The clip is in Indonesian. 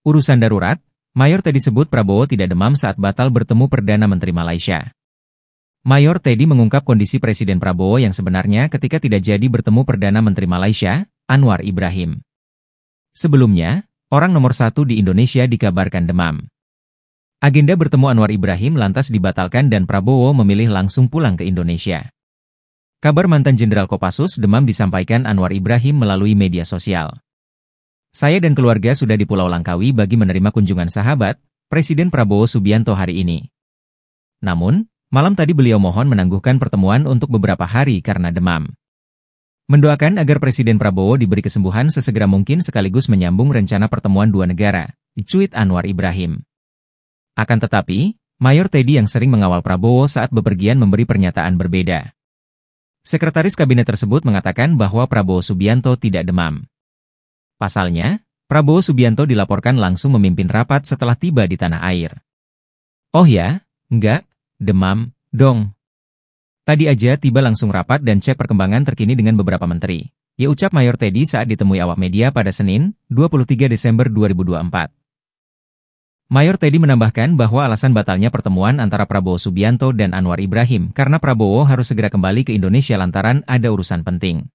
Urusan darurat, Mayor Teddy sebut Prabowo tidak demam saat batal bertemu Perdana Menteri Malaysia. Mayor Teddy mengungkap kondisi Presiden Prabowo yang sebenarnya ketika tidak jadi bertemu Perdana Menteri Malaysia, Anwar Ibrahim. Sebelumnya, orang nomor 1 di Indonesia dikabarkan demam. Agenda bertemu Anwar Ibrahim lantas dibatalkan dan Prabowo memilih langsung pulang ke Indonesia. Kabar mantan Jenderal Kopassus demam disampaikan Anwar Ibrahim melalui media sosial. Saya dan keluarga sudah di Pulau Langkawi bagi menerima kunjungan sahabat, Presiden Prabowo Subianto hari ini. Namun, malam tadi beliau mohon menangguhkan pertemuan untuk beberapa hari karena demam. Mendoakan agar Presiden Prabowo diberi kesembuhan sesegera mungkin sekaligus menyambung rencana pertemuan dua negara, dicuit Anwar Ibrahim. Akan tetapi, Mayor Teddy yang sering mengawal Prabowo saat bepergian memberi pernyataan berbeda. Sekretaris Kabinet tersebut mengatakan bahwa Prabowo Subianto tidak demam. Pasalnya, Prabowo Subianto dilaporkan langsung memimpin rapat setelah tiba di tanah air. Oh ya, enggak, demam, dong. Tadi aja tiba langsung rapat dan cek perkembangan terkini dengan beberapa menteri. Ya ucap Mayor Teddy saat ditemui awak media pada Senin, 23 Desember 2024. Mayor Teddy menambahkan bahwa alasan batalnya pertemuan antara Prabowo Subianto dan Anwar Ibrahim karena Prabowo harus segera kembali ke Indonesia lantaran ada urusan penting.